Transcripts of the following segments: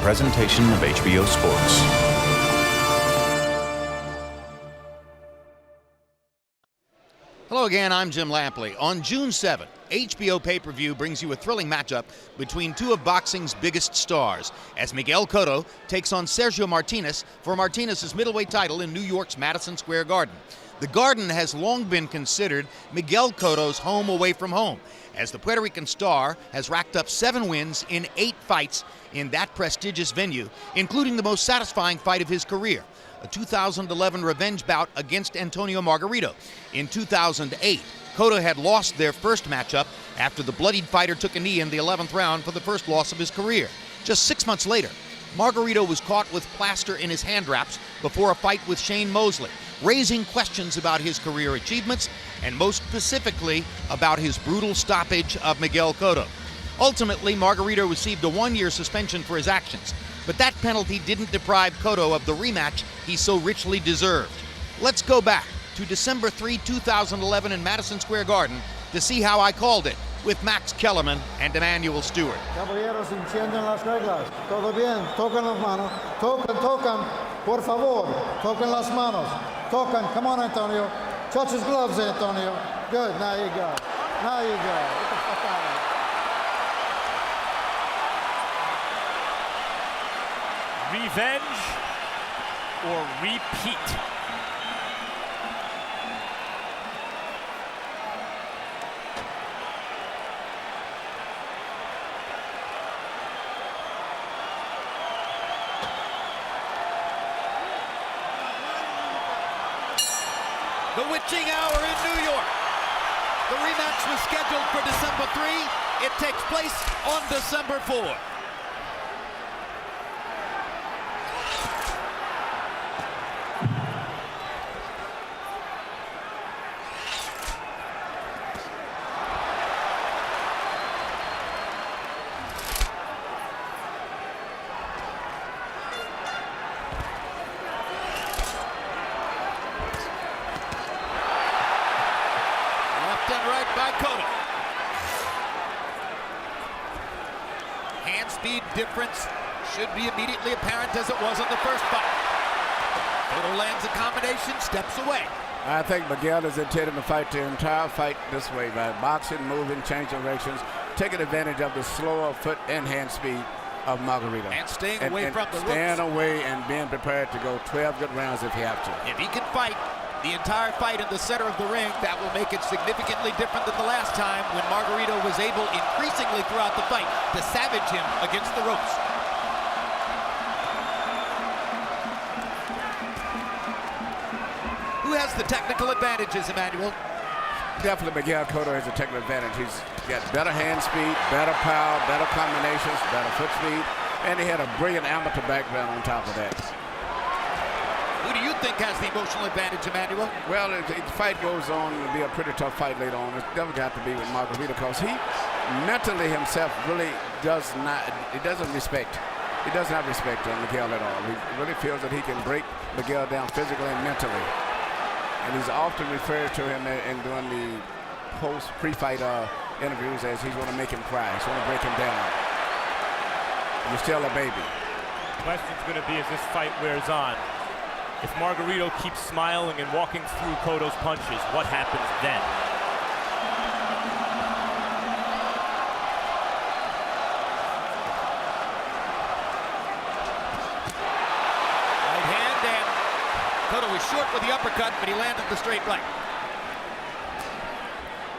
presentation of HBO Sports. Hello again, I'm Jim Lampley. On June 7th, HBO pay-per-view brings you a thrilling matchup between two of boxing's biggest stars, as Miguel Cotto takes on Sergio Martinez for Martinez's middleweight title in New York's Madison Square Garden. The Garden has long been considered Miguel Cotto's home away from home, as the Puerto Rican star has racked up 7 wins in 8 fights in that prestigious venue, including the most satisfying fight of his career, a 2011 revenge bout against Antonio Margarito. In 2008, Cotto had lost their first matchup after the bloodied fighter took a knee in the 11th round for the first loss of his career. Just 6 months later, Margarito was caught with plaster in his hand wraps before a fight with Shane Mosley, raising questions about his career achievements and most specifically about his brutal stoppage of Miguel Cotto. Ultimately, Margarito received a 1-year suspension for his actions, but that penalty didn't deprive Cotto of the rematch he so richly deserved. Let's go back to December 3, 2011 in Madison Square Garden to see how I called it with Max Kellerman and Emmanuel Stewart. Caballeros, entienden las reglas. Todo bien, tocan las manos. Tocan, por favor. Tocan las manos. Tocan, come on, Antonio. Touch his gloves, Antonio. Good, now you go. Now you go. Get the fuck out of here. Revenge or repeat? The witching hour in New York. The rematch was scheduled for December 3. It takes place on December 4. Right by Cotto. Hand speed difference should be immediately apparent as it was in the first fight. Cotto lands a combination, steps away. I think Miguel is intending to fight the entire fight this way, by boxing, moving, changing directions, taking advantage of the slower foot and hand speed of Margarito. And staying away from the ropes. Staying away and being prepared to go 12 good rounds if you have to. If he can fight the entire fight in the center of the ring, that will make it significantly different than the last time when Margarito was able, increasingly throughout the fight, to savage him against the ropes. Who has the technical advantages, Emmanuel? Definitely Miguel Cotto has a technical advantage. He's got better hand speed, better power, better combinations, better foot speed, and he had a brilliant amateur background on top of that. Who do you think has the emotional advantage, Emmanuel? Well, if the fight goes on, it'll be a pretty tough fight later on. It's definitely got to be with Margarito because he mentally himself really does not respect Miguel at all. He really feels that he can break Miguel down physically and mentally. And he's often referred to him in doing the pre-fight interviews as he's going to make him cry. He's going to break him down. You're still a baby. The question's going to be as this fight wears on, if Margarito keeps smiling and walking through Cotto's punches, what happens then? Right hand, and Cotto was short with the uppercut, but he landed the straight right.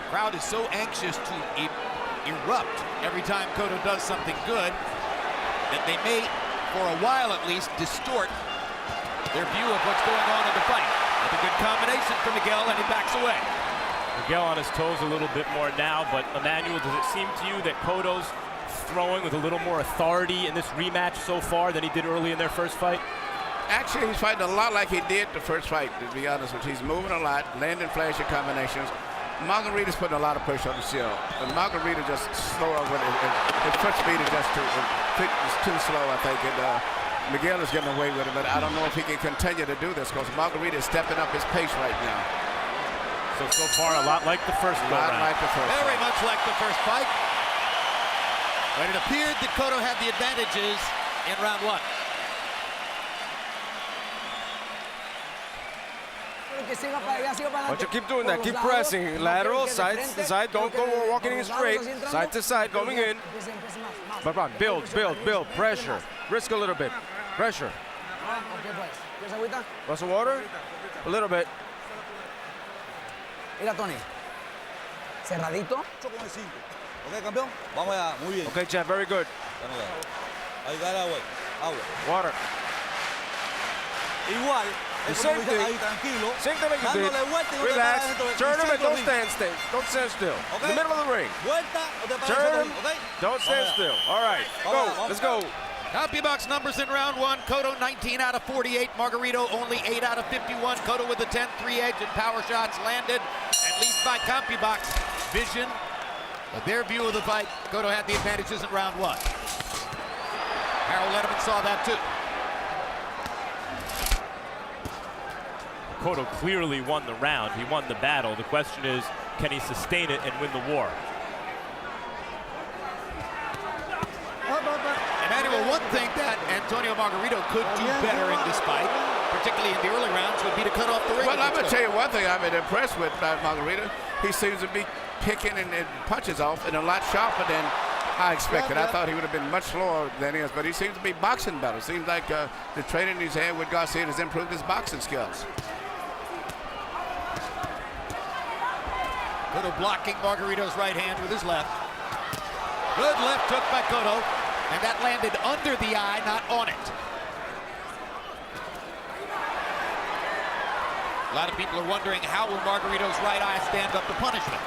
Crowd is so anxious to erupt every time Cotto does something good that they may, for a while at least, distort their view of what's going on in the fight. With a good combination for Miguel, and he backs away. Miguel on his toes a little bit more now, but Emmanuel, does it seem to you that Cotto's throwing with a little more authority in this rematch so far than he did early in their first fight? Actually, he's fighting a lot like he did the first fight, to be honest with you. He's moving a lot, landing flashy combinations. Margarito's putting a lot of pressure on the shield. And Margarito just slower with it. His foot speed is just too slow, I think. And Miguel is getting away with it, but I don't know if he can continue to do this because Margarito is stepping up his pace right now. So far, a lot like the first round. Very much like the first fight. But it appeared that Cotto had the advantages in round one. But you keep doing that. Keep pressing. Lateral, side to side. Don't go walking in straight. Side to side, going in. But build. Pressure. Risk a little bit. Pressure. Want some water? A little bit. Mira, Tony. Cerradito. Ok, campeón. Vamos allá. Muy bien. Okay, Jeff, very good. Ahí got agua. Agua. Water. Igual. The same thing. Ahí tranquilo. Same thing you did. Dándole vuelta y no te Relax. paras dentro del Turn him and don't centro stand still. Don't stand still. Okay. In the middle of the ring. Vuelta o te paras Turn dentro him. del ring, ok? Don't stand still. All right. Go. Let's go. CompuBox numbers in round one. Cotto 19 out of 48. Margarito only 8 out of 51. Cotto with the 10 3-edged power shots landed, at least by CompuBox vision. But their view of the fight, Cotto had the advantages in round one. Harold Letterman saw that too. Cotto clearly won the round. He won the battle. The question is, can he sustain it and win the war? Emmanuel, one thing that Antonio Margarito could do better in this fight, particularly in the early rounds, would be to cut off the ring. Well, I'm going to tell you one thing I've been impressed with about Margarito. He seems to be picking and punches off and a lot sharper than I expected. I thought he would have been much slower than he is, but he seems to be boxing better. Seems like the training he's had with Garcia has improved his boxing skills. Cotto blocking Margarito's right hand with his left. Good left hook by Cotto, and that landed under the eye, not on it. A lot of people are wondering, how will Margarito's right eye stand up to punishment?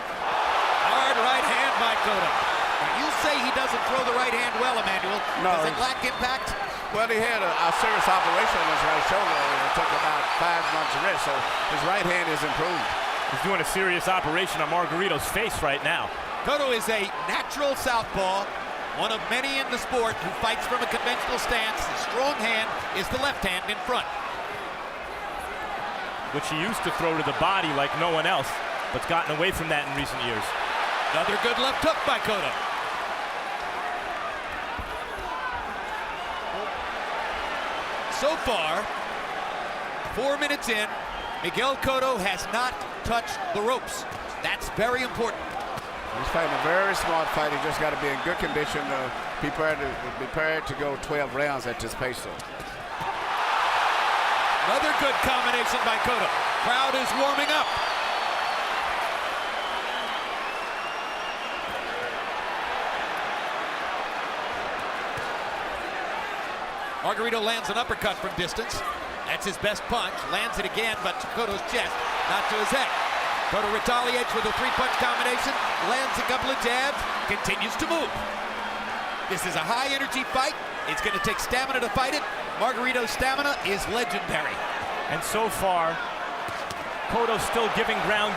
Hard right hand by Cotto. Now, you say he doesn't throw the right hand well, Emmanuel. No. Does it lack impact? Well, he had a serious operation on his right shoulder, and it took about 5 months of rest, so his right hand is improved. He's doing a serious operation on Margarito's face right now. Cotto is a natural southpaw, one of many in the sport who fights from a conventional stance. His strong hand is the left hand in front. Which he used to throw to the body like no one else, but's gotten away from that in recent years. Another good left hook by Cotto. So far, 4 minutes in, Miguel Cotto has not touched the ropes. That's very important. He's fighting a very smart fight. He just got to be in good condition, prepared to go 12 rounds at this pace. Another good combination by Cotto. Crowd is warming up. Margarito lands an uppercut from distance. That's his best punch. Lands it again, but to Cotto's chest, not to his head. Cotto retaliates with a 3-punch combination, lands a couple of jabs, continues to move. This is a high-energy fight. It's going to take stamina to fight it. Margarito's stamina is legendary. And so far, Cotto's still giving ground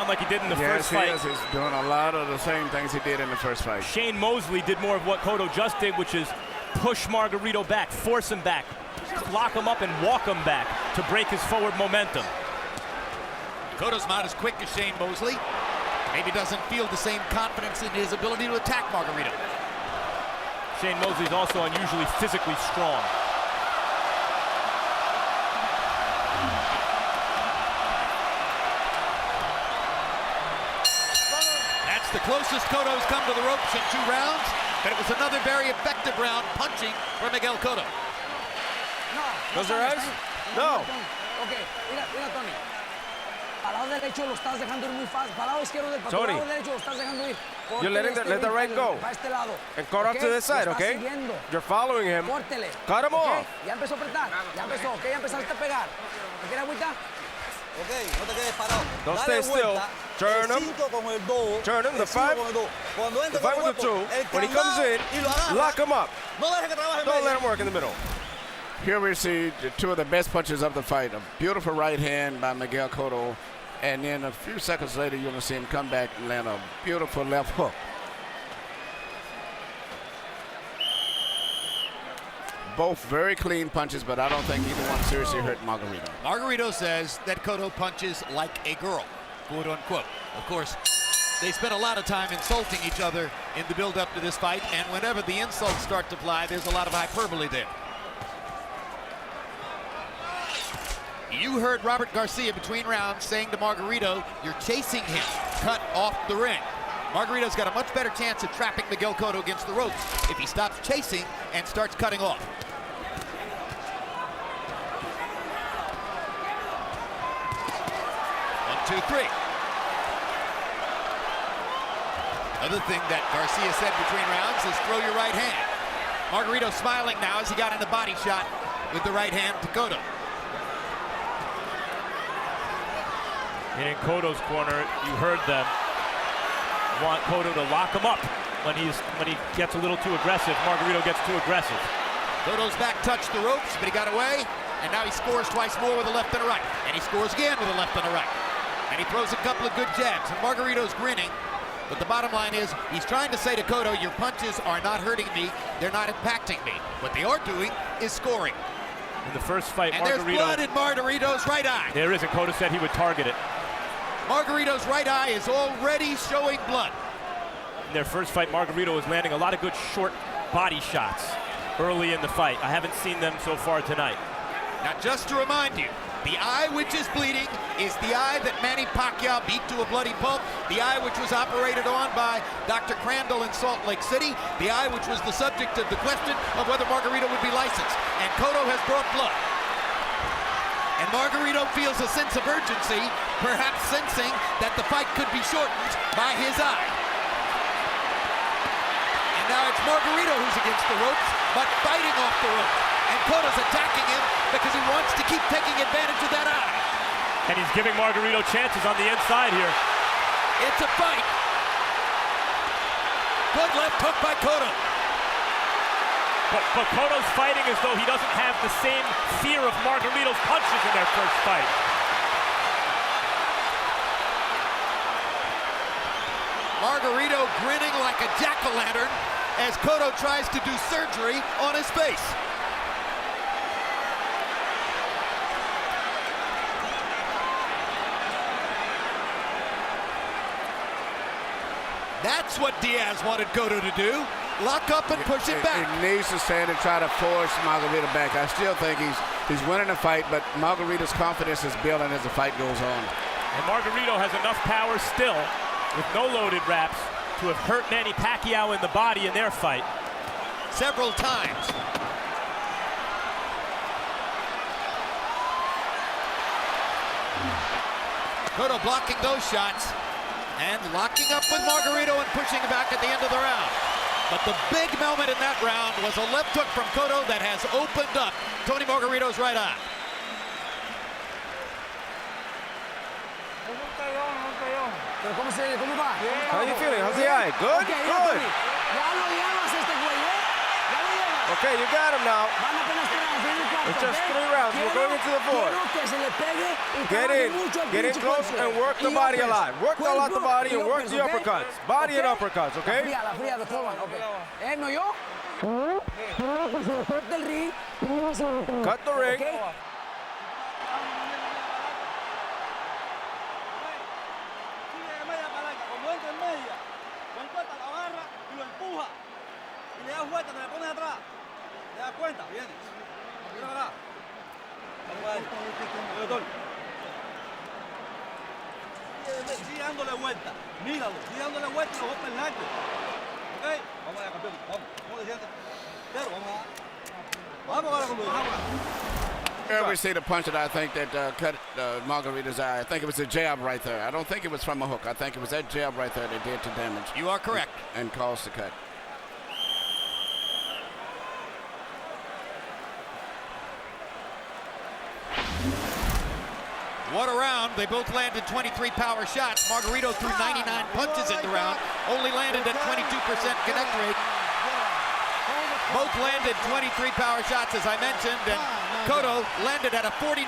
like he did in the first fight. Yes, he is. He's doing a lot of the same things he did in the first fight. Shane Mosley did more of what Cotto just did, which is push Margarito back, force him back, lock him up and walk him back to break his forward momentum. Cotto's not as quick as Shane Mosley. Maybe doesn't feel the same confidence in his ability to attack Margarito. Shane Mosley's also unusually physically strong. That's the closest Cotto's come to the ropes in 2 rounds, but it was another very effective round punching for Miguel Cotto. Close your eyes? No. Okay, mira, Tony. Para lado derecho lo estás dejando ir muy fácil. Para lado izquierdo del Tony, lado derecho lo estás dejando ir. you're letting let the right go. Para este lado. And cut off to this side, okay? You're following him. Córtele. Cut him off. Ya empezó a apretar. Ya empezó, ok, ya empezaste a pegar. ¿Me quieres agüita? Ok, no te quedes parado. Don't Dale stay still. vuelta, Turn el him. 5 con el 2. Turn him, the el 5 5. con el 2. Cuando entre The 5 con with the 2. el When he comes candado in, y lo agarra, lock him up. no dejes que trabaje en Don't medio. let him work in the middle. Here we see 2 of the best punches of the fight. A beautiful right hand by Miguel Cotto. And then a few seconds later, you're going to see him come back and land a beautiful left hook. Both very clean punches, but I don't think either one seriously hurt Margarito. Margarito says that Cotto punches like a girl, quote unquote. Of course, they spent a lot of time insulting each other in the build-up to this fight, and whenever the insults start to fly, there's a lot of hyperbole there. You heard Robert Garcia between rounds saying to Margarito, you're chasing him, cut off the ring. Margarito's got a much better chance of trapping Miguel Cotto against the ropes if he stops chasing and starts cutting off. 1, 2, 3. Another thing that Garcia said between rounds is throw your right hand. Margarito smiling now as he got in the body shot with the right hand to Cotto. And in Cotto's corner, you heard them want Cotto to lock him up when he gets a little too aggressive. Margarito gets too aggressive. Cotto's back touched the ropes, but he got away, and now he scores twice more with a left and a right. And he scores again with a left and a right. And he throws a couple of good jabs, and Margarito's grinning. But the bottom line is, he's trying to say to Cotto, your punches are not hurting me, they're not impacting me. What they are doing is scoring. In the first fight, and Margarito... there's blood in Margarito's right eye. There is, and Cotto said he would target it. Margarito's right eye is already showing blood. In their first fight, Margarito was landing a lot of good short body shots early in the fight. I haven't seen them so far tonight. Now, just to remind you, the eye which is bleeding is the eye that Manny Pacquiao beat to a bloody pulp, the eye which was operated on by Dr. Crandall in Salt Lake City, the eye which was the subject of the question of whether Margarito would be licensed. And Cotto has brought blood. And Margarito feels a sense of urgency, perhaps sensing that the fight could be shortened by his eye. And now it's Margarito who's against the ropes, but fighting off the ropes. And Cotto's attacking him because he wants to keep taking advantage of that eye. And he's giving Margarito chances on the inside here. It's a fight. Good left hook by Cotto. But Cotto's fighting as though he doesn't have the same fear of Margarito's punches in their first fight. Margarito grinning like a jack-o'-lantern as Cotto tries to do surgery on his face. That's what Diaz wanted Cotto to do. Lock up and push him back. He needs to stand and try to force Margarito back. I still think he's winning the fight, but Margarito's confidence is building as the fight goes on. And Margarito has enough power still, with no loaded wraps, to have hurt Manny Pacquiao in the body in their fight. Several times. Cotto blocking those shots and locking up with Margarito and pushing back at the end of the round. But the big moment in that round was a left hook from Cotto that has opened up Tony Margarito's right eye. How are you feeling? How's the eye? Good? Good. Okay, you got him now. It's just 3 rounds. We're going into the 4th. Get in close and work the body a lot. Work a lot the body and work the uppercuts. Body and uppercuts, okay? Cut the ring. Sigue dándole vuelta, míralo, sigue dándole vuelta y lo golpea en alto. ¿Ok? Vamos allá, campeón, vamos. ¿Cómo te sientes? Pero vamos ahora con Luis. Here we see the punch that I think that cut Margarito's eye. I think it was a jab right there. I don't think it was from a hook. I think it was that jab right there that did to damage. You are correct. And caused the cut. What a round. They both landed 23 power shots. Margarito threw 99 punches in the round, only landed at 22% connect rate. Both landed 23 power shots, as I mentioned, and Cotto landed at a 49%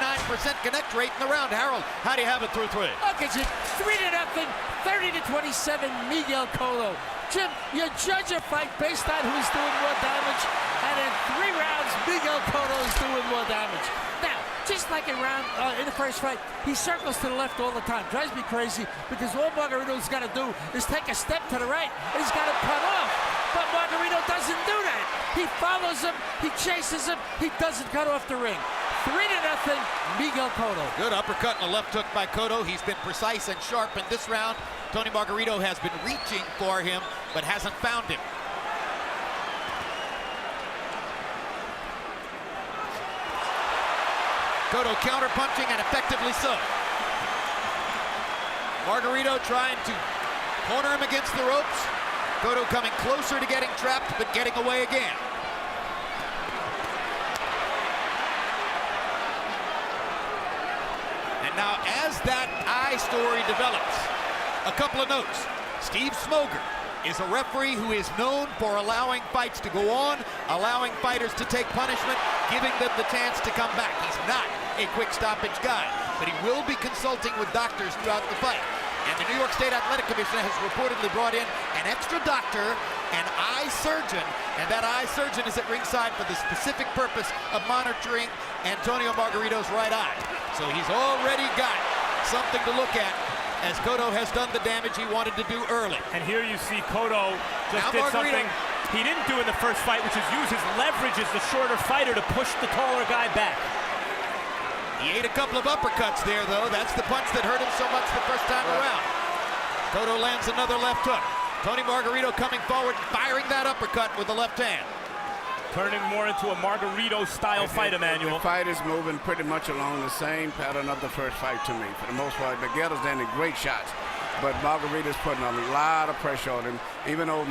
connect rate in the round. Harold, how do you have it through 3? Look at you, 3-0, 30-27, Miguel Cotto. Jim, you judge a fight based on who's doing more damage, and in 3 rounds, Miguel Cotto is doing more damage. Now, just like in the first fight, he circles to the left all the time. Drives me crazy because all Margarito's got to do is take a step to the right, and he's got to cut off. But Margarito doesn't do that. He follows him, he chases him, he doesn't cut off the ring. 3-0, Miguel Cotto. Good uppercut and a left hook by Cotto. He's been precise and sharp in this round. Tony Margarito has been reaching for him, but hasn't found him. Cotto counter-punching, and effectively so. Margarito trying to corner him against the ropes. Cotto coming closer to getting trapped, but getting away again. And now, as that eye story develops, a couple of notes. Steve Smoger is a referee who is known for allowing fights to go on, allowing fighters to take punishment, giving them the chance to come back. He's not a quick stoppage guy, but he will be consulting with doctors throughout the fight. And the New York State Athletic Commission has reportedly brought in an extra doctor, an eye surgeon, and that eye surgeon is at ringside for the specific purpose of monitoring Antonio Margarito's right eye. So he's already got something to look at, as Cotto has done the damage he wanted to do early. And here you see Cotto just did something he didn't do in the first fight, which is use his leverage as the shorter fighter to push the taller guy back. He ate a couple of uppercuts there, though. That's the punch that hurt him so much the first time around. Cotto lands another left hook. Tony Margarito coming forward, firing that uppercut with the left hand. Turning more into a Margarito-style fight, Emmanuel. The fight is moving pretty much along the same pattern of the first fight to me. For the most part, Miguel is landing great shots, but Margarito's putting a lot of pressure on him. Even though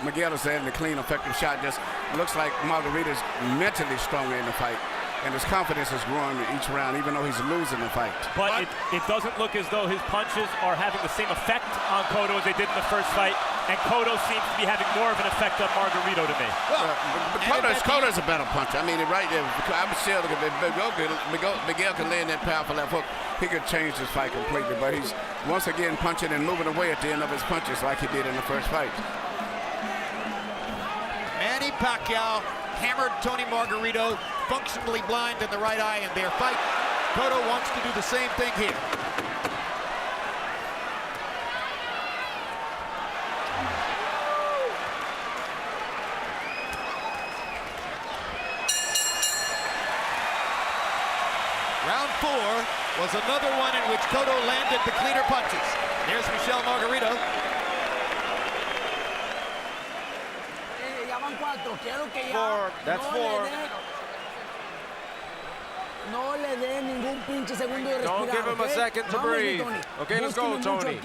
Miguel is landing a clean, effective shot, just looks like Margarito's mentally stronger in the fight. And his confidence is growing each round, even though he's losing the fight. But it doesn't look as though his punches are having the same effect on Cotto as they did in the first fight. And Cotto seems to be having more of an effect on Margarito to me. But Cotto's a better puncher. I mean, right there, I'm sure if Miguel can land that powerful left hook, he could change his fight completely. But he's once again punching and moving away at the end of his punches like he did in the first fight. Manny Pacquiao hammered Tony Margarito, functionally blind in the right eye in their fight. Cotto wants to do the same thing here. Round 4 was another one in which Cotto landed the cleaner punches. There's Michel Margarito. That's 4. No le dé ningún pinche segundo de respirar. Don't give him a second to breathe. Okay, let's go, Tony.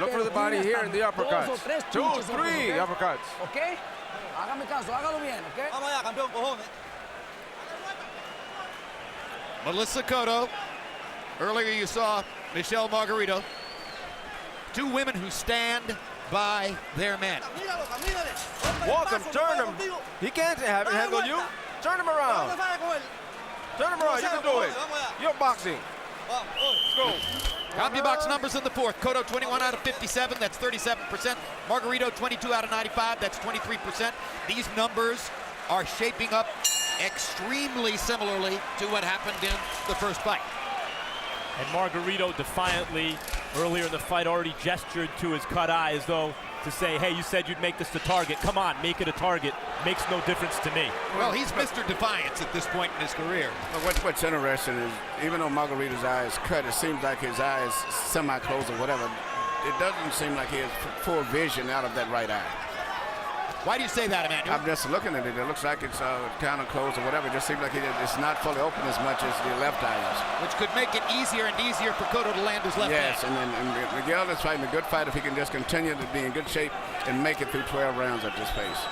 Look for the body here in the uppercuts. 2, 3 uppercuts. Okay? Hágame caso, hágalo bien, okay? Vamos allá, campeón, cojones. Melissa Cotto. Earlier you saw Michel Margarito. Two women who stand by their men. Walk him, turn him. He can't handle you. Turn him around. Turn him around, you can do it. You're boxing. Let's go. CompuBox numbers in the fourth. Cotto 21 out of 57, that's 37%. Margarito 22 out of 95, that's 23%. These numbers are shaping up extremely similarly to what happened in the first fight. And Margarito defiantly, earlier in the fight, already gestured to his cut eye as though to say, hey, you said you'd make this the target. Come on, make it a target. Makes no difference to me. Well, he's Mr. Defiance at this point in his career. What's interesting is, even though Margarito's eye is cut, it seems like his eye is semi-closed or whatever. It doesn't seem like he has full vision out of that right eye. Why do you say that, Emmanuel? I'm just looking at it. It looks like it's kind of closed or whatever. It just seems like it's not fully open as much as the left eye is. Which could make it easier and easier for Cotto to land his left hand. Yes, and Miguel is fighting a good fight if he can just continue to be in good shape and make it through 12 rounds at this pace.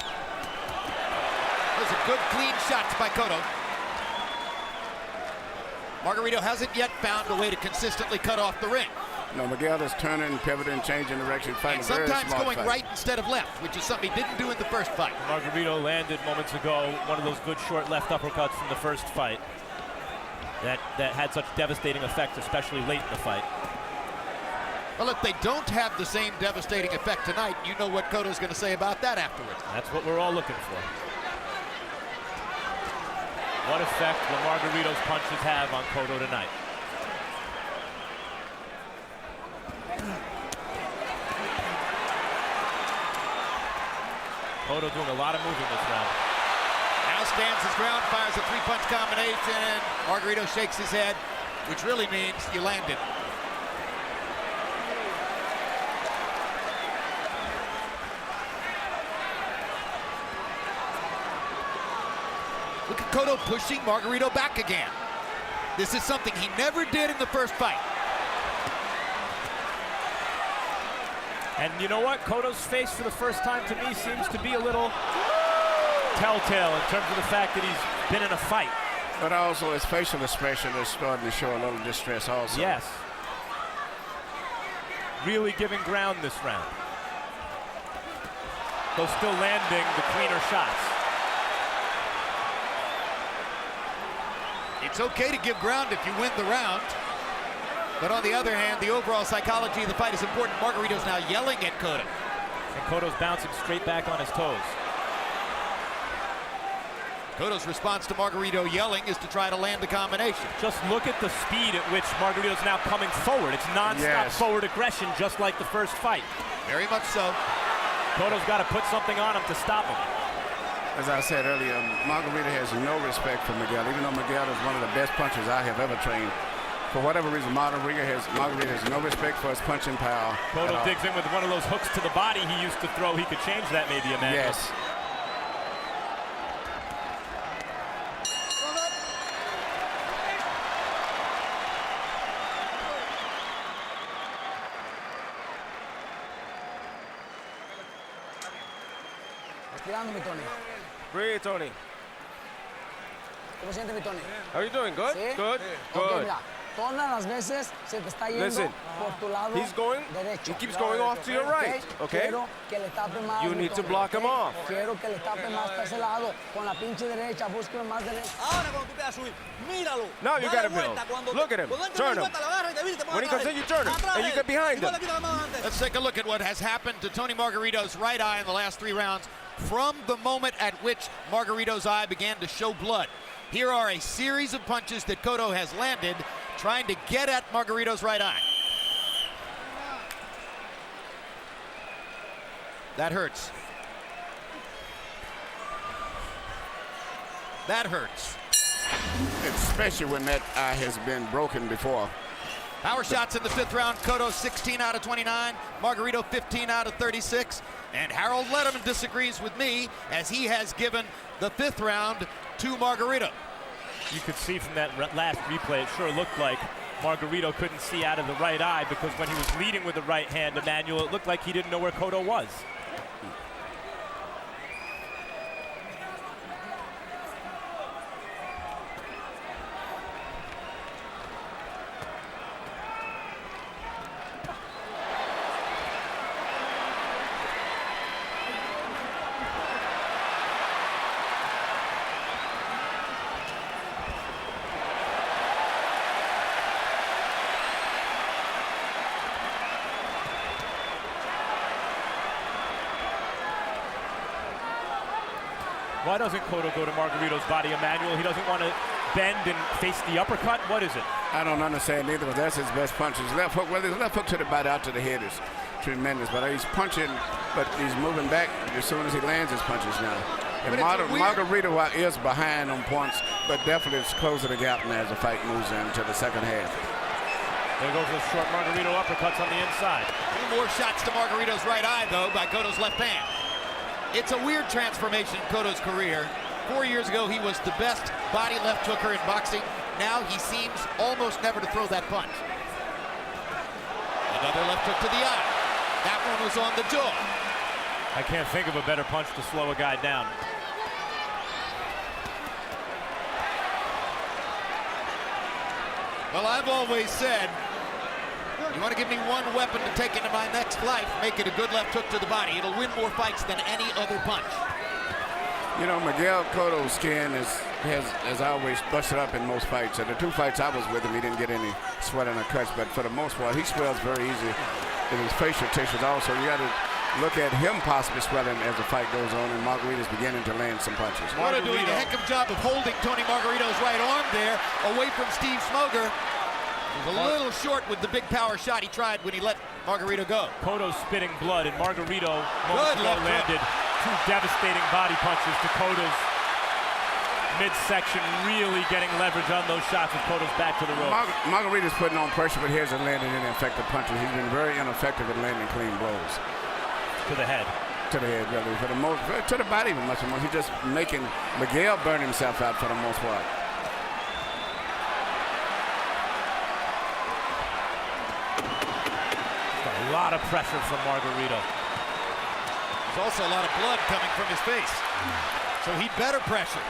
Those are good, clean shots by Cotto. Margarito hasn't yet found a way to consistently cut off the ring. No, Miguel is turning, pivoting, changing direction, fighting and a very sometimes smart going fight. right instead of left, which is something he didn't do in the first fight. Margarito landed moments ago one of those good short left uppercuts from the first fight that had such devastating effects, especially late in the fight. Well, if they don't have the same devastating effect tonight, you know what Cotto's going to say about that afterwards. That's what we're all looking for. What effect will Margarito's punches have on Cotto tonight? Cotto doing a lot of moving this round. Now Now stands his ground, fires a three-punch combination. Margarito shakes his head, which really means you landed. Look at Cotto pushing Margarito back again. This is something he never did in the first fight. And you know what? Cotto's face for the first time to me seems to be a little telltale in terms of the fact that he's been in a fight. But also his facial expression is starting to show a little distress also. Yes. Really giving ground this round. Though still landing the cleaner shots. It's okay to give ground if you win the round. But on the other hand, the overall psychology of the fight is important. Margarito's now yelling at Cotto. And Cotto's bouncing straight back on his toes. Cotto's response to Margarito yelling is to try to land the combination. Just look at the speed at which Margarito's now coming forward. It's non-stop forward aggression, just like the first fight. Very much so. Cotto's got to put something on him to stop him. As I said earlier, Margarito has no respect for Miguel, even though Miguel is one of the best punchers I have ever trained. For whatever reason, Margarito has no respect for his punching power. Cotto digs in with one of those hooks to the body he used to throw. He could change that maybe, Emmanuel. Yes. Respirando, mi Tony. Breathe, Tony. ¿Cómo siente, mi Tony? How are you doing? Good? ¿Sí? Good? Ok, Good. mira, todas las veces se te está yendo Listen, por tu lado he's going, derecho. he keeps going off to your right, okay? Quiero que le tape más, You mi need to Tony, block him off. Quiero que le tape más para ese lado, con la pinche derecha, búsquelo más derecha. Ahora cuando tú quieras subir, míralo. Now you Dale gotta vuelta. build. Look at him. Cuando Turn la him. vuelta, la agarra y te vira y te pone When he atrás comes in, you de él. turn him, Atrás and de you él. get behind Y no him. le quitas la mano antes. Let's take a look at what has happened to Tony Margarito's right eye in the last 3 rounds from the moment at which Margarito's eye began to show blood. Here are a series of punches that Cotto has landed trying to get at Margarito's right eye. That hurts. That hurts. Especially when that eye has been broken before. Power shots in the 5th round. Cotto 16 out of 29. Margarito 15 out of 36. And Harold Letterman disagrees with me as he has given the 5th round to Margarito. You could see from that last replay, it sure looked like Margarito couldn't see out of the right eye because when he was leading with the right hand, Emmanuel, it looked like he didn't know where Cotto was. Why doesn't Cotto go to Margarito's body, Emmanuel? He doesn't want to bend and face the uppercut? What is it? I don't understand either, but that's his best punch. His left hook, well, his left hook to the body out to the head is tremendous, but he's punching, but he's moving back as soon as he lands his punches now. And Margarito is behind on points, but definitely it's closing the gap now as the fight moves into the second half. There goes those short Margarito uppercuts on the inside. 2 more shots to Margarito's right eye, though, by Cotto's left hand. It's a weird transformation in Cotto's career. 4 years ago, he was the best body left hooker in boxing. Now he seems almost never to throw that punch. Another left hook to the eye. That one was on the jaw. I can't think of a better punch to slow a guy down. Well, I've always said, you want to give me one weapon to take into my next life, make it a good left hook to the body. It'll win more fights than any other punch. You know, Miguel Cotto's skin has always busted up in most fights. And the 2 fights I was with him, he didn't get any swelling or cuts, but for the most part, he swells very easy in his facial tissues also. You got to look at him possibly swelling as the fight goes on, and Margarito's beginning to land some punches. Cotto doing a heck of a job of holding Tony Margarito's right arm there away from Steve Smoger. He was a little short with the big power shot he tried when he let Margarito go. Cotto's spitting blood, and Margarito moments ago landed 2 devastating body punches to Cotto's midsection, really getting leverage on those shots with Cotto's back to the rope. Margarito's putting on pressure, but he hasn't landed any effective punches. He's been very ineffective at landing clean blows. To the head. To the head, really. For the most, to the body even much more. He's just making Miguel burn himself out for the most part. A lot of pressure from Margarito. There's also a lot of blood coming from his face. So he'd better pressure.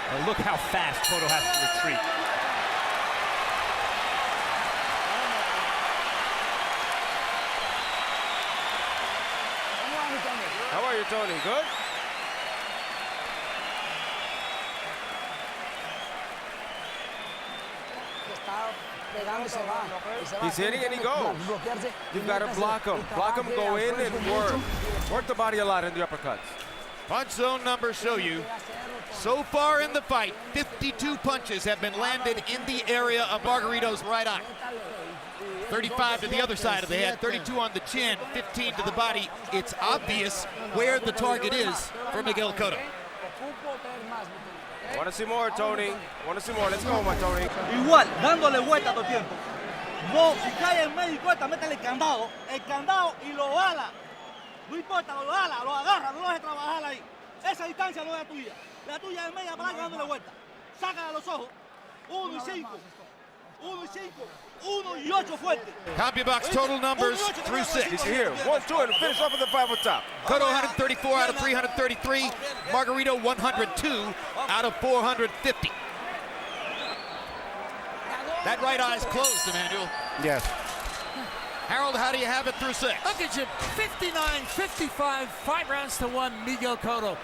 And look how fast Cotto has to retreat. How are you, Tony? Good? He's hitting and he goes. You've got to block him. Block him, go in and work. Work the body a lot in the uppercuts. Punch zone numbers show you, so far in the fight, 52 punches have been landed in the area of Margarito's right eye. 35 to the other side of the head, 32 on the chin, 15 to the body. It's obvious where the target is for Miguel Cotto. Want to see more, Tony? Want to see more? Let's go, my Tony. Igual, dándole vuelta todo el tiempo. No, si cae en medio y cuesta, métele el candado y lo ala. No importa, lo ala, lo agarra, no lo deje trabajar ahí. Esa distancia no es la tuya. La tuya es media para dándole vuelta. Sácala a los ojos. 1 y 5. 1 y 5. 1 y 8 fuerte. CompuBox total numbers through 6. He's here. 1, 2, and finish off with the 5 on top. Cotto 134 out of 333. Margarito 102 out of 450. That right eye's closed, Emmanuel. Yes. Harold, how do you have it through 6? Look at you, 59-55, 5 rounds to 1, Miguel Cotto.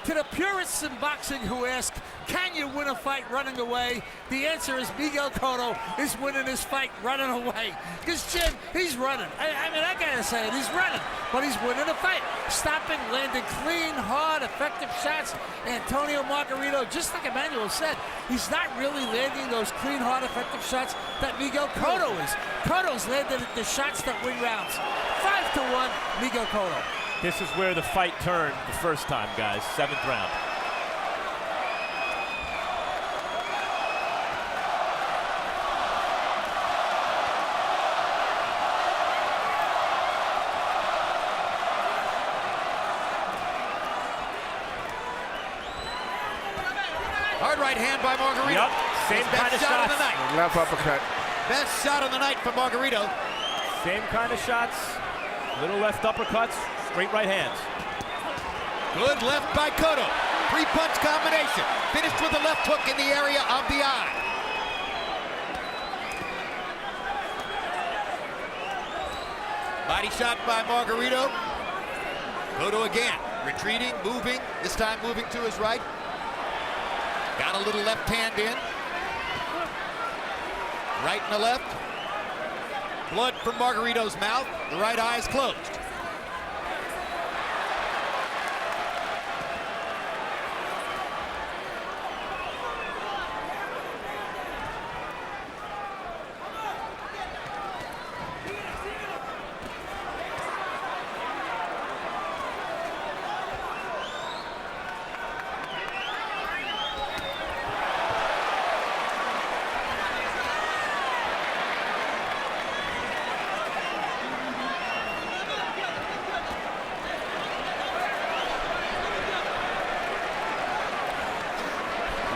To the purists in boxing who ask, can you win a fight running away? The answer is Miguel Cotto is winning this fight running away. Because Jim, he's running. I mean, I gotta say it, he's running, but he's winning the fight. Stopping, landing clean, hard, effective shots. Antonio Margarito, just like Emmanuel said, he's not really landing those clean, hard, effective shots that Miguel Cotto is. Cotto's landed the shots that win rounds. 5-1, Miguel Cotto. This is where the fight turned the first time, guys. 7th round. Hard right hand by Margarito. Yep, same kind of shot shots. of the night. Left uppercut. Best shot of the night for Margarito. Same kind of shots. Little left uppercuts, straight right hands. Good left by Cotto. 3-punch combination. Finished with a left hook in the area of the eye. Body shot by Margarito. Cotto again, retreating, moving, this time moving to his right. Got a little left hand in. Right and the left. Blood from Margarito's mouth. The right eye is closed.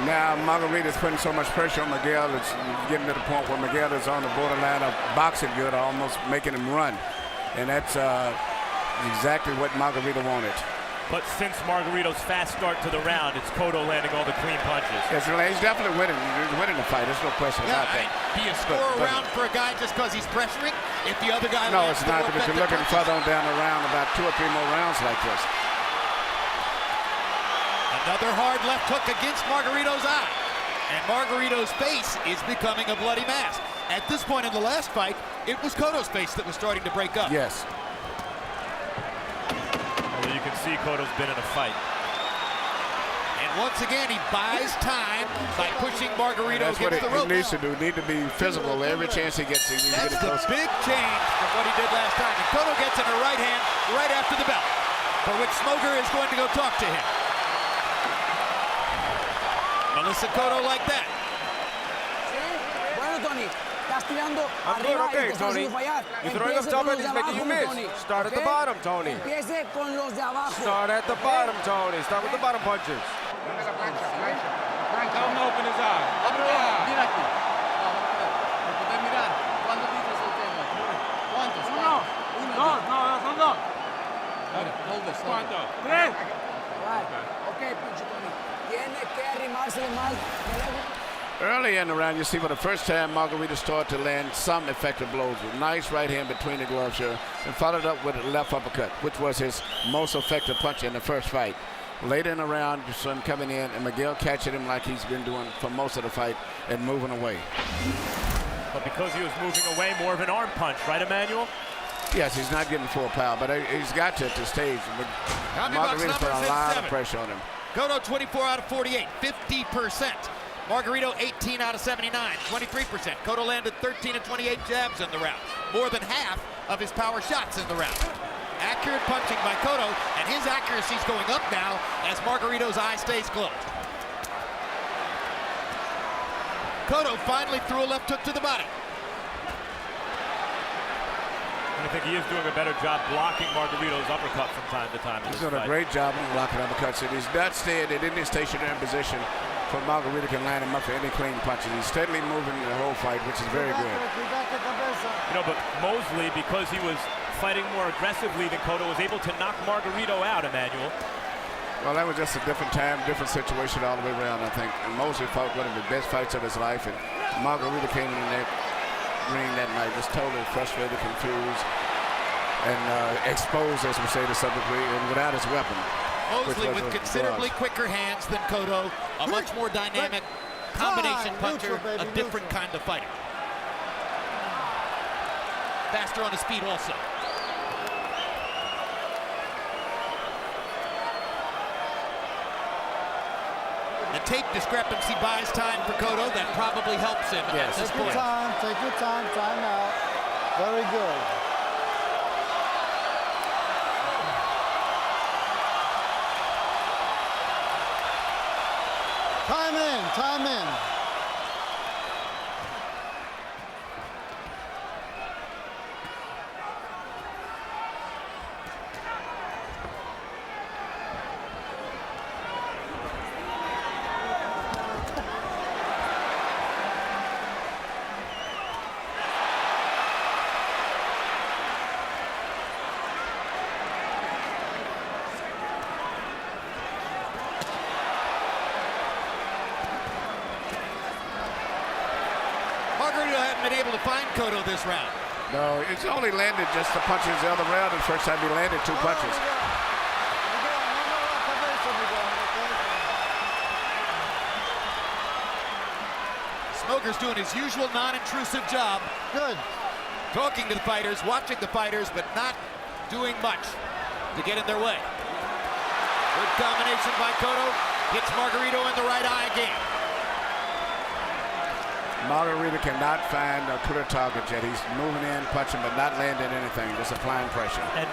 Now Margarito's putting so much pressure on Miguel, it's getting to the point where Miguel is on the borderline of boxing good, almost making him run. And that's exactly what Margarito wanted. But since Margarito's fast start to the round, it's Cotto landing all the clean punches. Yes, he's definitely winning. He's winning the fight. There's no question about that. Do you score a round for a guy just because he's pressuring? If the other guy No, it's not, because you're looking further on down the round, about 2 or 3 more rounds like this. Another hard left hook against Margarito's eye. And Margarito's face is becoming a bloody mess. At this point in the last fight, it was Cotto's face that was starting to break up. Yes. Well, you can see Cotto's been in a fight. And once again, he buys time by pushing Margarito That's what against the rope. he needs to do. Need to be physical every chance he gets. He needs to That's get the close. big change from what he did last time. And Cotto gets in a right hand right after the bell, for which Smoker is going to go talk to him. Listen, Cotto, like that. Bueno, Tony, estás tirando I'm good, arriba y okay, te estás Tony. haciendo fallar. You're throwing up Empiece top con and los he's de making you abajo, miss. Tony. Start at the ¿Ok? bottom, Tony. Empiece con los de abajo. Start at the bottom, Tony. Start with the bottom punches. Tell him to open his eyes. Mira aquí. Lo puedes mirar. ¿Cuándo dices el tema? ¿Cuántos? Uno, dos, no, son dos. Hold this. ¿Cuánto? Tres. Ok, pinche Tony. Tiene que arrimarse más. Early in the round, you see for the first time, Margarito started to land some effective blows with nice right hand between the gloves here and followed up with a left uppercut, which was his most effective punch in the first fight. Later in the round, you saw him coming in and Miguel catching him like he's been doing for most of the fight and moving away. But because he was moving away, more of an arm punch, right, Emmanuel? Yes, he's not getting full power, but he's got to at this stage. Margarito's put a lot of pressure on him. Cotto 24 out of 48, 50%. Margarito 18 out of 79, 23%. Cotto landed 13 of 28 jabs in the round, more than half of his power shots in the round. Accurate punching by Cotto, and his accuracy's going up now as Margarito's eye stays closed. Cotto finally threw a left hook to the body. And I think he is doing a better job blocking Margarito's uppercut from time to time. He's doing a great job of blocking uppercuts. And he's not staying in any stationary position for Margarito can line him up for any clean punches. He's steadily moving the whole fight, which is very good. You know, but Mosley, because he was fighting more aggressively than Cotto, was able to knock Margarito out, Emmanuel. Well, that was just a different time, different situation all the way around, I think. And Mosley fought one of the best fights of his life, and Margarito came in that ring that night just totally frustrated, confused, and exposed, as we say to some degree, and without his weapon. Mosley with considerably quicker hands than Cotto, a much more dynamic combination puncher, a different kind of fighter. Faster on his feet also. The tape discrepancy buys time for Cotto. That probably helps him at this point. Take your time, time out. Very good. Time in, time in. Margarito hadn't been able to find Cotto this round. No, it's only landed just the punches the other round. The first time he landed two punches. Smoker's doing his usual non-intrusive job. Good. Talking to the fighters, watching the fighters, but not doing much to get in their way. Good combination by Cotto. Hits Margarito in the right eye again. Margarito cannot find a clear target yet. He's moving in, punching, but not landing anything, just applying pressure. And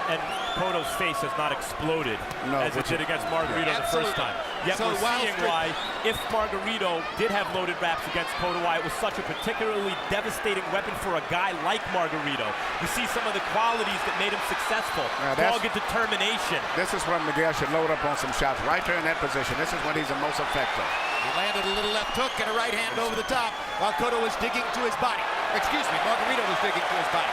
Cotto's face has not exploded as it did against Margarito the first time. Yet So we're seeing why, if Margarito did have loaded wraps against Cotto, why it was such a particularly devastating weapon for a guy like Margarito. You see some of the qualities that made him successful. Dogged determination. This is when Miguel should load up on some shots right there in that position. This is when he's the most effective. He landed a little left hook and a right hand over the top while Cotto was digging to his body. Excuse me, Margarito was digging to his body.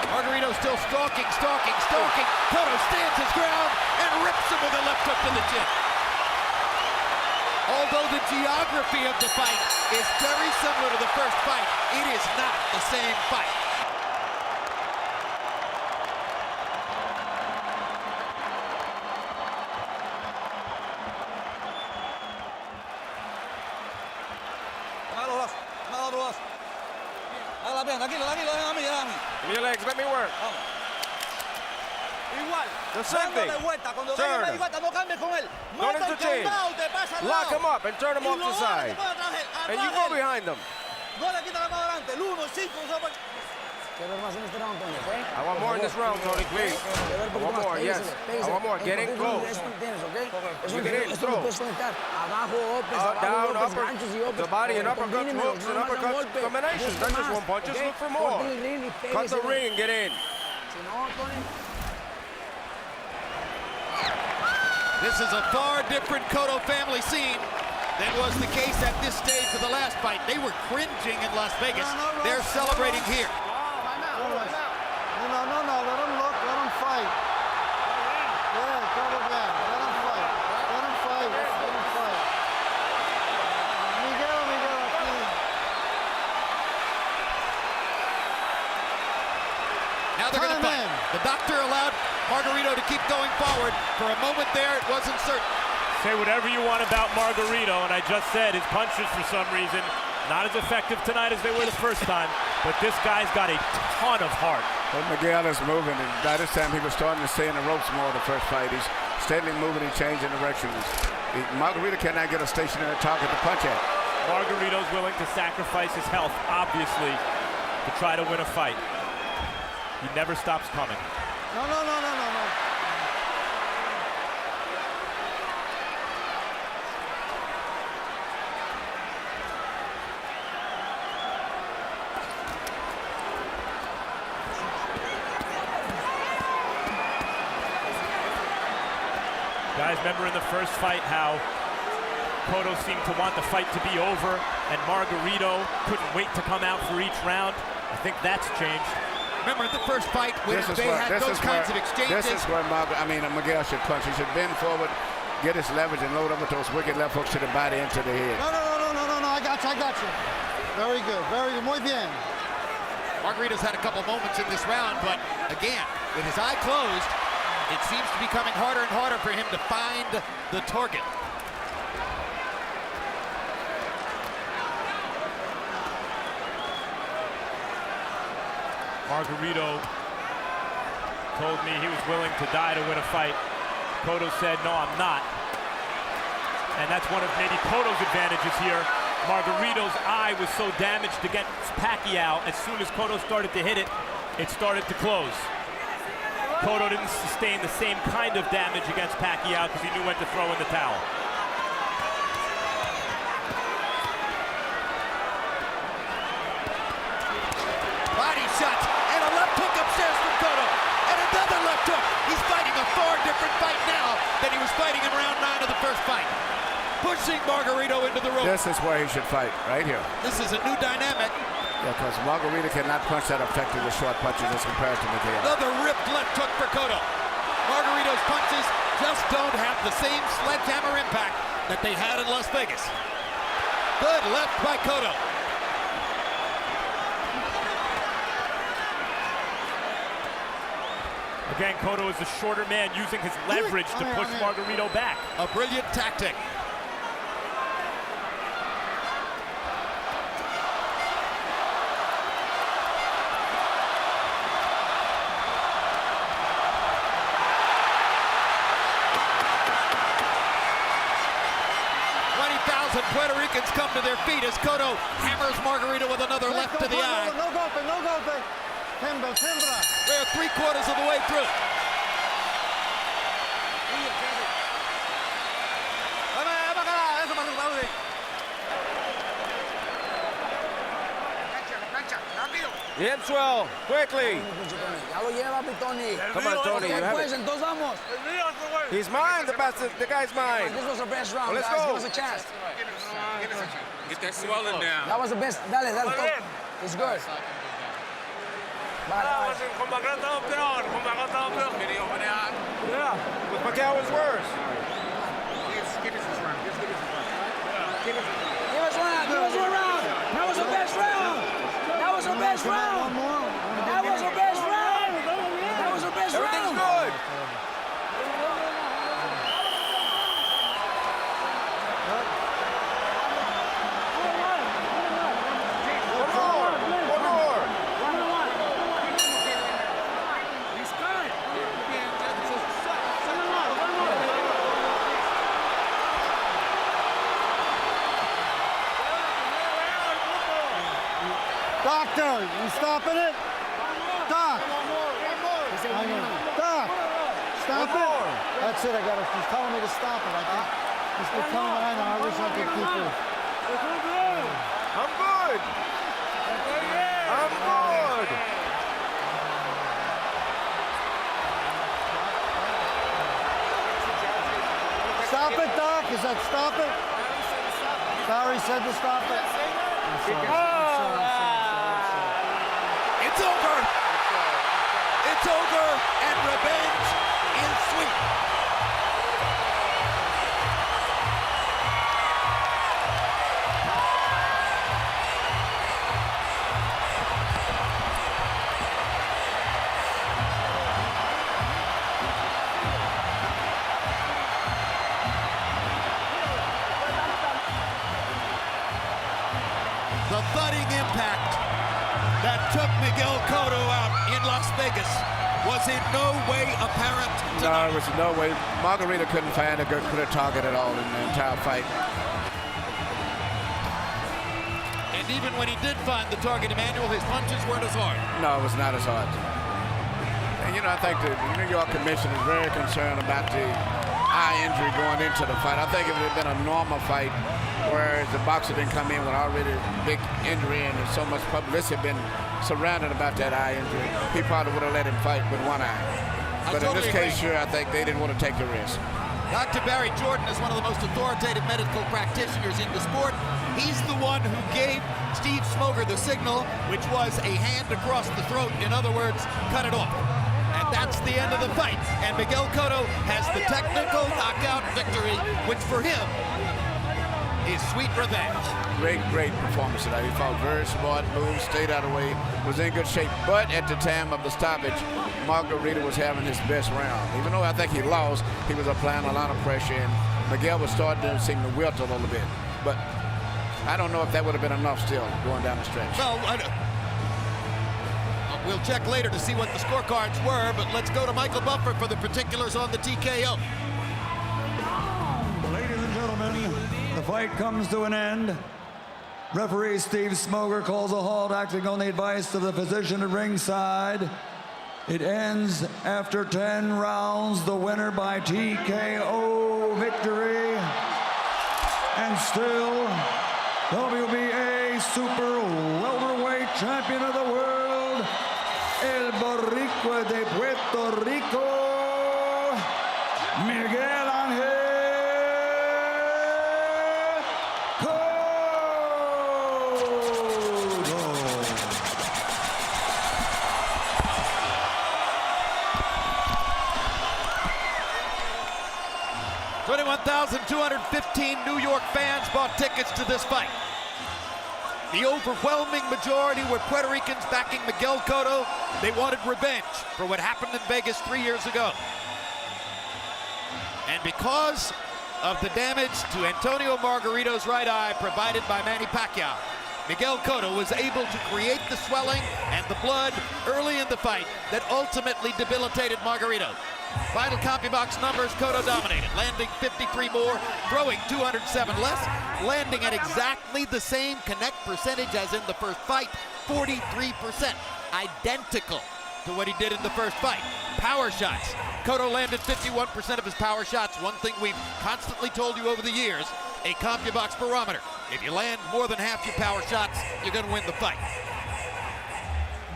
Margarito still stalking. Cotto stands his ground and rips him with a left hook to the chin. Although the geography of the fight is very similar to the first fight, it is not the same fight. Give me your legs, let me work. Igual. The same thing. Cuando Turn venga him. vuelta, no cambies con él. Don't Mata el interchange. candado, te pasa al Lock lado. him up and turn him Y off lo the hace, side. después atrás, And you atrás go él. behind them. No le quita la mano adelante. El 1, el 5, I want more in this round, Tony, please. I want more, yes. I want more. Get in close. You get in, throw. Down, upper, the body and uppercuts, hooks, and uppercuts combinations. Not just one punch, just look for more. Cut the ring and get in. This is a far different Cotto family scene than was the case at this stage of the last fight. They were cringing in Las Vegas. They're celebrating here. No, let him look, let him fight. Yeah, cover back, let him fight. Let him fight, let him fight. Miguel, now they're going to fight. The doctor allowed Margarito to keep going forward. For a moment there, it wasn't certain. Say whatever you want about Margarito, and I just said his punches, for some reason, not as effective tonight as they were the first time, but this guy's got a ton of heart. Well, Miguel is moving, and by this time he was starting to stay in the ropes more the first fight. He's steadily moving and changing directions. Margarito cannot get a stationary target to punch at. Margarito's willing to sacrifice his health, obviously, to try to win a fight. He never stops coming. No. Guys, remember in the first fight how Cotto seemed to want the fight to be over and Margarito couldn't wait to come out for each round? I think that's changed. Remember in the first fight when they had those kinds of exchanges? This is where Miguel should punch. He should bend forward, get his leverage, and load up with those wicked left hooks to the body and to the head. No, I got you. Very good, muy bien. Margarito's had a couple moments in this round, but again, with his eye closed, it seems to be becoming harder and harder for him to find the target. Margarito told me he was willing to die to win a fight. Cotto said, no, I'm not. And that's one of maybe Cotto's advantages here. Margarito's eye was so damaged against Pacquiao, as soon as Cotto started to hit it, it started to close. Cotto didn't sustain the same kind of damage against Pacquiao because he knew when to throw in the towel. Body shot and a left hook upstairs from Cotto. And another left hook. He's fighting a far different fight now than he was fighting in round 9 of the first fight. Pushing Margarito into the ropes. This is where he should fight, right here. This is a new dynamic. Yeah, because Margarito cannot punch that effective with short punches as compared to Miguel. Another ripped left hook for Cotto. Margarito's punches just don't have the same sledgehammer impact that they had in Las Vegas. Good left by Cotto. Again, Cotto is a shorter man using his leverage to push Margarito back. A brilliant tactic. Puerto Ricans come to their feet as Cotto hammers Margarito with another left to the eye. No golpe. Timbra. We're 3/4 of the way through. Bien, swell, quickly. Come on, Tony, you have it. He's mine, the guy's mine. This was the best round, well, let's guys. go. Give us a chance. Get that swelling down. That was the best. Dale. It's good. Yeah, with Pacquiao was worse. Give us one round. That was the best round. That was the best round. Everything's good. One more. Doctor, you stopping it? Doc. Doc. Stop it. That's it. He's telling me to stop it. I think he's been telling me. I know. I wish I could keep it. I'm good. I'm good. Stop it, Doc. Is that stop it? Barry said to stop it. It's over. It's over, and revenge is sweet. The thudding impact that took Miguel Cotto out in Las Vegas was in no way apparent tonight. No, it was no way. Margarito couldn't find a good clear target at all in the entire fight. And even when he did find the target, Emmanuel, his punches weren't as hard. No, it was not as hard. And, you know, I think the New York Commission is very concerned about the eye injury going into the fight. I think if it had been a normal fight, whereas the boxer didn't come in with already big injury and so much publicity been surrounded about that eye injury, he probably would have let him fight with one eye. But in this case, sure, I think they didn't want to take the risk. Dr. Barry Jordan is one of the most authoritative medical practitioners in the sport. He's the one who gave Steve Smoger the signal, which was a hand across the throat. In other words, cut it off. And that's the end of the fight. And Miguel Cotto has the technical knockout victory, which for him is sweet revenge. Great performance tonight. He fought very smart, moved, stayed out of the way, was in good shape. But at the time of the stoppage, Margarito was having his best round. Even though I think he lost, he was applying a lot of pressure, and Miguel was starting to seem to wilt a little bit. But I don't know if that would have been enough still going down the stretch. Well, we'll check later to see what the scorecards were, but let's go to Michael Buffer for the particulars on the TKO. Ladies and gentlemen, the fight comes to an end. Referee Steve Smoger calls a halt, acting on the advice of the physician at ringside. It ends after 10 rounds, the winner by TKO victory. And still, WBA Super Welterweight Champion of the World, El Boricua de Puerto Rico, Miguel Ángel Cotto. 21,215 New York fans bought tickets to this fight. The overwhelming majority were Puerto Ricans backing Miguel Cotto. They wanted revenge for what happened in Vegas 3 years ago. And because of the damage to Antonio Margarito's right eye provided by Manny Pacquiao, Miguel Cotto was able to create the swelling and the blood early in the fight that ultimately debilitated Margarito. Final CompuBox numbers, Cotto dominated, landing 53 more, throwing 207 less, landing at exactly the same connect percentage as in the first fight, 43%, identical to what he did in the first fight. Power shots, Cotto landed 51% of his power shots, one thing we've constantly told you over the years, a CompuBox barometer. If you land more than half your power shots, you're gonna win the fight.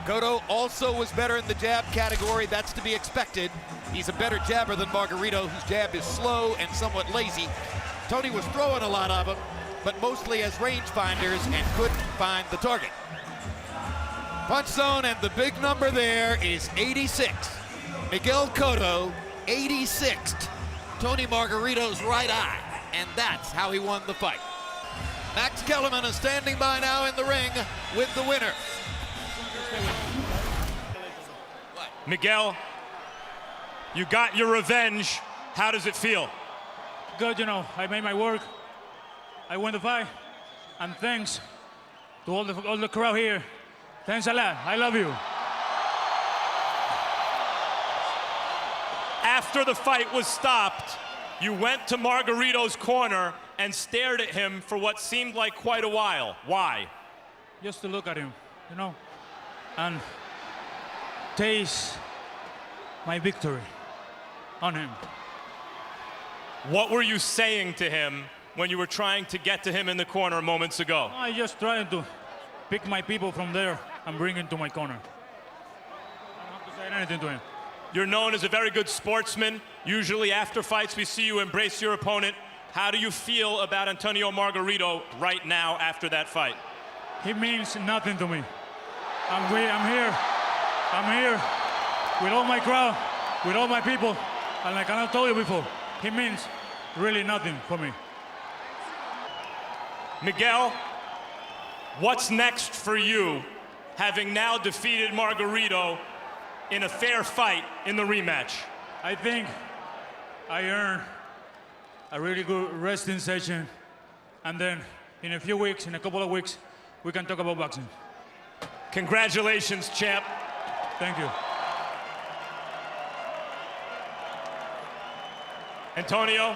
Cotto also was better in the jab category. That's to be expected. He's a better jabber than Margarito, whose jab is slow and somewhat lazy. Tony was throwing a lot of them, but mostly as rangefinders and couldn't find the target. Punch zone, and the big number there is 86. Miguel Cotto, 86th Tony Margarito's right eye, and that's how he won the fight. Max Kellerman is standing by now in the ring with the winner. Miguel, you got your revenge. How does it feel? Good, you know, I made my work. I won the fight. And thanks to all the crowd here. Thanks a lot. I love you. After the fight was stopped, you went to Margarito's corner and stared at him for what seemed like quite a while. Why? Just to look at him, you know. And taste my victory on him. What were you saying to him when you were trying to get to him in the corner moments ago? I just trying to pick my people from there and bring him to my corner. I don't have to say anything to him. You're known as a very good sportsman. Usually after fights, we see you embrace your opponent. How do you feel about Antonio Margarito right now after that fight? He means nothing to me. I'm here with all my crowd, with all my people, and like I told you before, he means really nothing for me. Miguel, what's next for you, having now defeated Margarito in a fair fight in the rematch? I think I earned a really good resting session, and then in a few weeks, in a couple of weeks, we can talk about boxing. Congratulations, champ. Thank you. Antonio,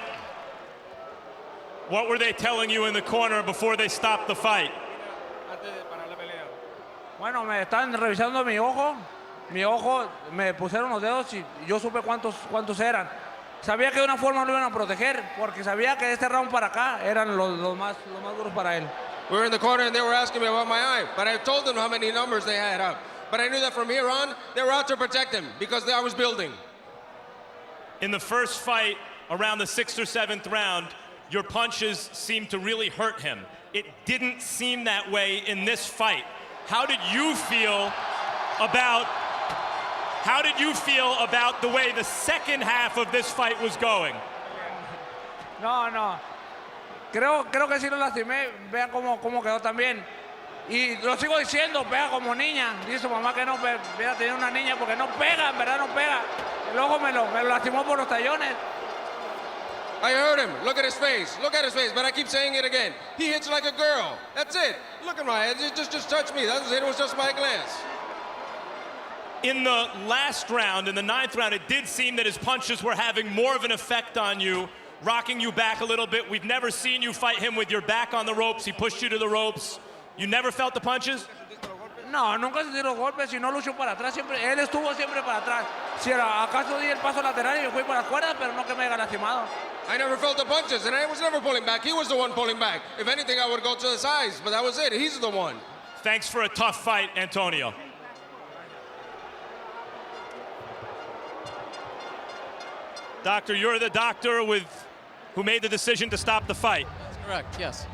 what were they telling you in the corner before they stopped the fight? Bueno, me están revisando mi ojo, me pusieron los dedos y yo supe cuántos eran. Sabía que de una forma lo iban a proteger, porque sabía que este round para acá eran los más duros para él. We were in the corner and they were asking me about my eye, but I told them how many numbers they had up. But I knew that from here on, they were out to protect him because I was building. In the first fight, around the 6th or 7th round, your punches seemed to really hurt him. It didn't seem that way in this fight. How did you feel about the way the second half of this fight was going? No. Creo que sí lo lastimé. Vean cómo quedó también. Y lo sigo diciendo, pega como niña. Dice su mamá que no hubiera tenido una niña porque no pega, en verdad no pega. El ojo me lo lastimó por los tallones. I heard him. Look at his face. Look at his face. But I keep saying it again. He hits like a girl. That's it. Look at my head. Just touch me. That was it. It was just my glance. In the last round, in the 9th round, it did seem that his punches were having more of an effect on you, rocking you back a little bit. We've never seen you fight him with your back on the ropes. He pushed you to the ropes. You never felt the punches? No, nunca sentí los golpes y no luchó para atrás. Él estuvo siempre para atrás. Si acaso di el paso lateral y yo fui para las cuerdas, pero no que me haya lastimado. I never felt the punches, and I was never pulling back. He was the one pulling back. If anything, I would go to the sides, but that was it. He's the one. Thanks for a tough fight, Antonio. Doctor, you're the doctor who made the decision to stop the fight. That's correct, yes.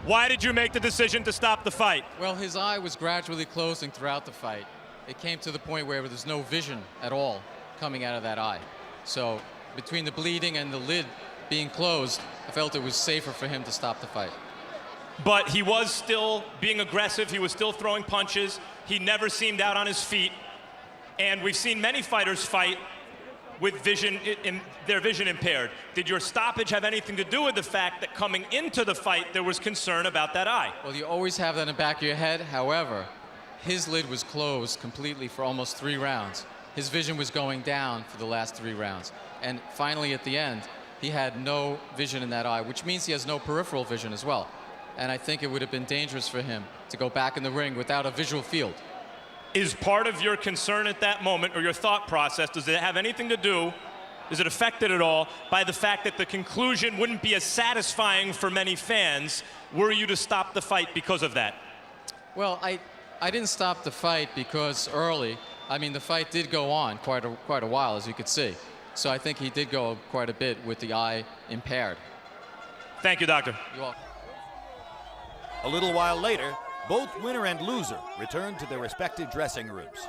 Why did you make the decision to stop the fight? Well, his eye was gradually closing throughout the fight. It came to the point where there's no vision at all coming out of that eye. So between the bleeding and the lid being closed, I felt it was safer for him to stop the fight. But he was still being aggressive. He was still throwing punches. He never seemed out on his feet. And we've seen many fighters fight with their vision impaired. Did your stoppage have anything to do with the fact that coming into the fight there was concern about that eye? Well, you always have that in the back of your head. However, his lid was closed completely for almost 3 rounds. His vision was going down for the last 3 rounds. And finally, at the end, he had no vision in that eye, which means he has no peripheral vision as well. And I think it would have been dangerous for him to go back in the ring without a visual field. Is part of your concern at that moment, or your thought process, does it have anything to do, is it affected at all by the fact that the conclusion wouldn't be as satisfying for many fans were you to stop the fight because of that? Well, I didn't stop the fight because the fight did go on quite a while, as you could see. So I think he did go quite a bit with the eye impaired. Thank you, doctor. You're welcome. A little while later, both winner and loser returned to their respective dressing rooms.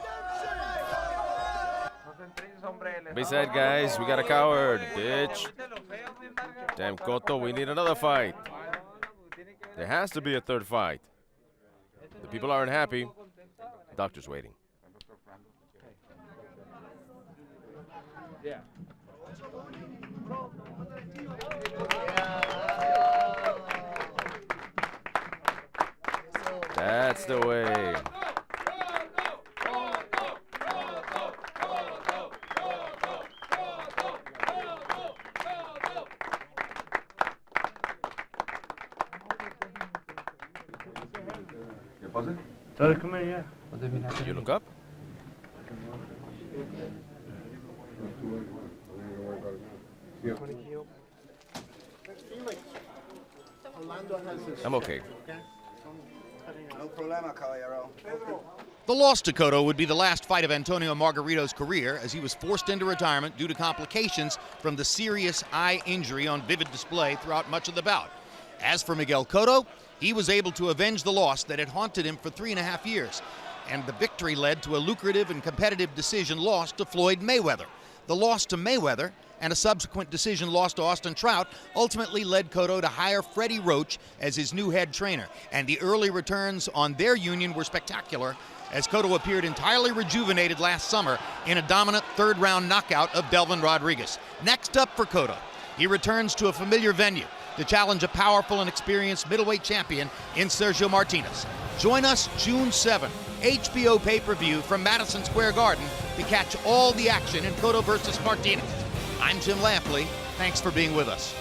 B-side, guys, we got a coward, bitch. Damn, Cotto, we need another fight. There has to be a third fight. The people aren't happy. The doctor's waiting. Yeah. That's the way. Come in, yeah. You look up? I'm okay. No problema, caballero. The loss to Cotto would be the last fight of Antonio Margarito's career, as he was forced into retirement due to complications from the serious eye injury on vivid display throughout much of the bout. As for Miguel Cotto, he was able to avenge the loss that had haunted him for 3.5 years, and the victory led to a lucrative and competitive decision loss to Floyd Mayweather. The loss to Mayweather and a subsequent decision loss to Austin Trout ultimately led Cotto to hire Freddie Roach as his new head trainer, and the early returns on their union were spectacular, as Cotto appeared entirely rejuvenated last summer in a dominant third-round knockout of Delvin Rodriguez. Next up for Cotto, he returns to a familiar venue to challenge a powerful and experienced middleweight champion in Sergio Martinez. Join us June 7, HBO pay-per-view from Madison Square Garden to catch all the action in Cotto versus Martinez. I'm Jim Lampley. Thanks for being with us.